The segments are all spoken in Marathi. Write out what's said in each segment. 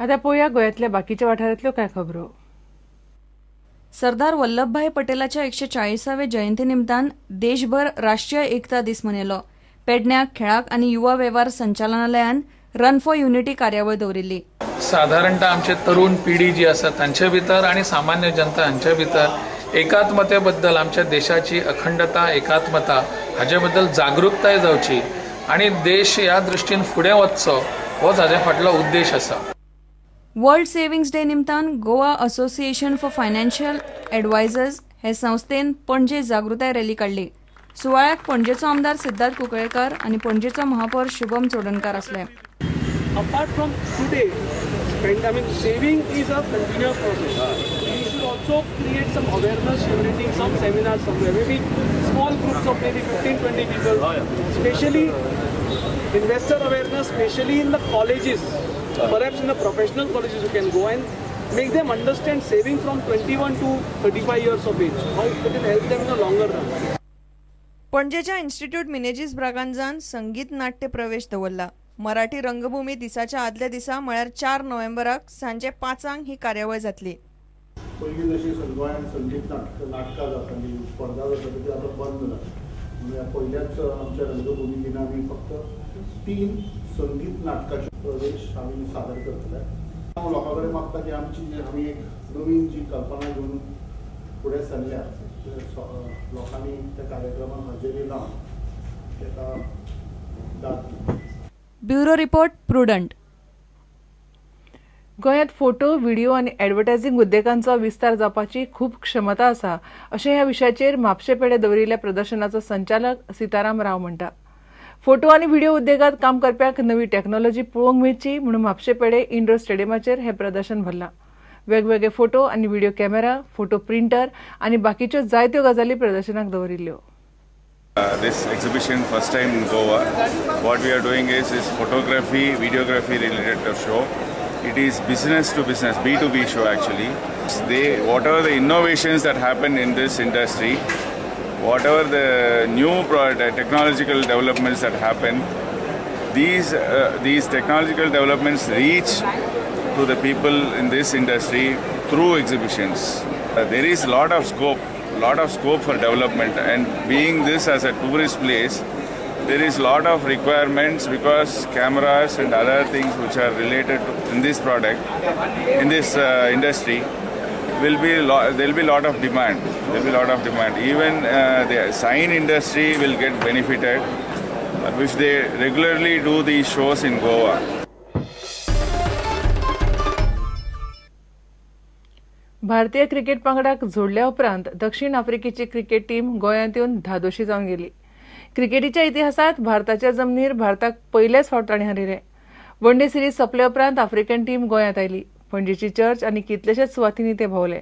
आता पळोवया गोंयांतल्या बाकीच्या वाठारांतल्यो कांय खबरो। सरदार वल्लभभाई पटेलाच्या 140व्या जयंती निमतान देशभर राष्ट्रीय एकता दीस मनयलो। पेडण्यां खेळाक आनी युवा वेव्हार संचालनालयान रन फॉर युनिटी कार्यावळ दवरिल्ली। साधारणतः आमचे तरुण पिढी जी आसा तांचे भितर आनी सामान्य जनता हांचे भितर एकात्मते बद्दल आमच्या देशाची अखंडता एकात्मता हाचे बद्दल जागरूकताय जावची आनी देश ह्या दृश्टीन फुडें वचचो होच हाचे फाटलो उद्देश आसा। वर्ल्ड सेव्हिंग्स डे निमतान गोवा असोसिएशन फॉर फायनान्शियल एडवायझर्स हे संस्थेन पणजे जागृताय रॅली काढली। सुवाळ्याक पणजेचो आमदार सिद्धार्थ कुंकळेकर आनी पणजेचो महापौर शुभम चोडणकार आसले। Apart from today, saving is a continuous process. We should also create some awareness, generating some seminars somewhere, maybe small groups of maybe 15-20 people, especially investor awareness, especially in the colleges, perhaps in the professional colleges you can go and make them understand saving from 21 to 35 years of age, how it will help them in the longer run. पणजेच्या इन्स्टिट्यूट मिनेजीस ब्रागांजान संगीत नाट्य प्रवेश दवरला। मराठी रंगभूमी दिसाच्या आदल्या दिसा म्हळ्यार 4 नोव्हेंबराक सांजे 5 ही कार्यावळ जातली। पहिली जशी गोंयांत संगीत नाटकां जाताली स्पर्धा जाताली ती आतां बंद जाला। म्हणजे पहिल्याच आमच्या रंगभूमी दिना आमी फक्त 3 संगीत नाटकाचे प्रवेश आमी सादर करतले। हांव लोकां कडेन मागता की आमी एक नवीन जी कल्पना घेवन फुडें सरल्या लोकांनी त्या कार्यक्रमाक हजेरी लावन ताका दाद। Bureau report prudent. गोंयांत फोटो व्हिडिओ आनी एडव्हर्टायझिंग उद्देगांचो विस्तार जावपाची खूब क्षमता आसा अशें ह्या विशयाचेर म्हापशे पेढे दवरिल्ल्या प्रदर्शनाचो संचालक सीताराम राव म्हणटा। फोटो आनी व्हिडिओ उद्देगांत काम करप्यांक नवी टॅक्नॉलॉजी पळोवंक मेळची म्हणून म्हापशे पेढे इंडोर स्टेडियमाचेर हे प्रदर्शन भरलां। वेगवेगळे फोटो आनी व्हिडिओ कॅमेरा, फोटो प्रिंटर आनी बाकीच्यो जायत्यो गजाली प्रदर्शनाक दवरिल्ल्यो। This exhibition first time in Goa. What we are doing is photography, videography related to show. It is business to business, B2B show actually. Whatever the innovations that happen in this industry, whatever the new technological developments that happen, these technological developments reach to the people in this industry through exhibitions. There is a lot of scope for development, and being this as a tourist place, there is a lot of requirements because cameras and other things which are related to in this product, in this industry, there will be a lot of demand. Even the sign industry will get benefited if they regularly do these shows in Goa. भारतीय क्रिकेट पंगडाक जोडल्या उपरांत दक्षिण आफ्रिकेची क्रिकेट टीम गोंयांत येवन धादोशी जावन गेली। क्रिकेटीच्या इतिहासांत भारताच्या जमनीर भारताक पयलेच फावट तांणी हारिल्ले। वन डे सिरीज सोंपले उपरांत आफ्रिकन टीम गोंयांत आयली। पणजेची चर्च आनी कितलेशेच सुवातींनी ते भोंवले।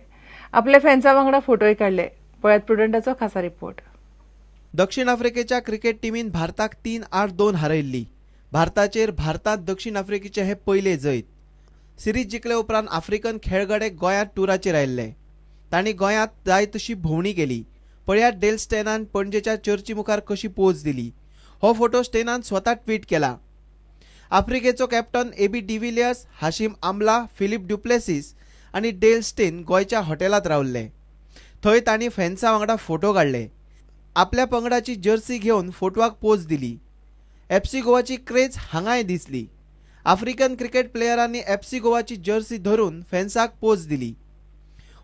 आपल्या फॅन्सा वांगडा फोटोय काडले। पळयात प्रुडंटाचो खासा रिपोर्ट। दक्षिण आफ्रिकेच्या क्रिकेट टीमीन भारताक 3-8-2 हारयल्ली। भारतांत दक्षिण आफ्रिकेचे हे पयले जैत। सिरीज जिखले उपरांत आफ्रिकन खेळगडे गोंयांत टुराचेर आयिल्ले। तांणी गोंयांत जाय तशी भोंवणी केली। पळयात डेल स्टेनान पणजेच्या चर्ची मुखार कशी पोज दिली। हो फोटो स्टेनान स्वता ट्वीट केला। आफ्रिकेचो कॅप्टन एबी डिविलियर्स, हाशिम आमला, फिलिप ड्युप्लेसिस आनी डेल स्टेन गोंयच्या हॉटेलांत रावल्ले। थंय तांणी फॅन्सा वांगडा फोटो काडले। आपल्या पंगडाची जर्सी घेवन फोटवाक पोज दिली। एफसी गोवाची क्रेज हांगाय दिसली। आफ्रिकन क्रिकेट प्लेयरांनी एफसी गोवाची जर्सी धरून फॅन्साक पोज दिली।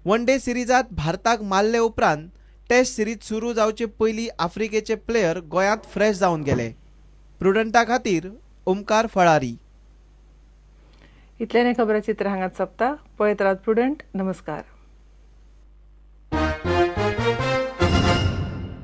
वन डे सिरीजात भारताक मारले उपरांत टेस्ट सिरीज सुरू जावचे पयलीं आफ्रिकेचे प्लेयर गोंयांत फ्रेश जावन गेले। प्रुडंटा खातीर ओमकार फळारी। इतल्याने खबराचित्र हांगाच सोंपता। पळयत रावत प्रुडंट। नमस्कार।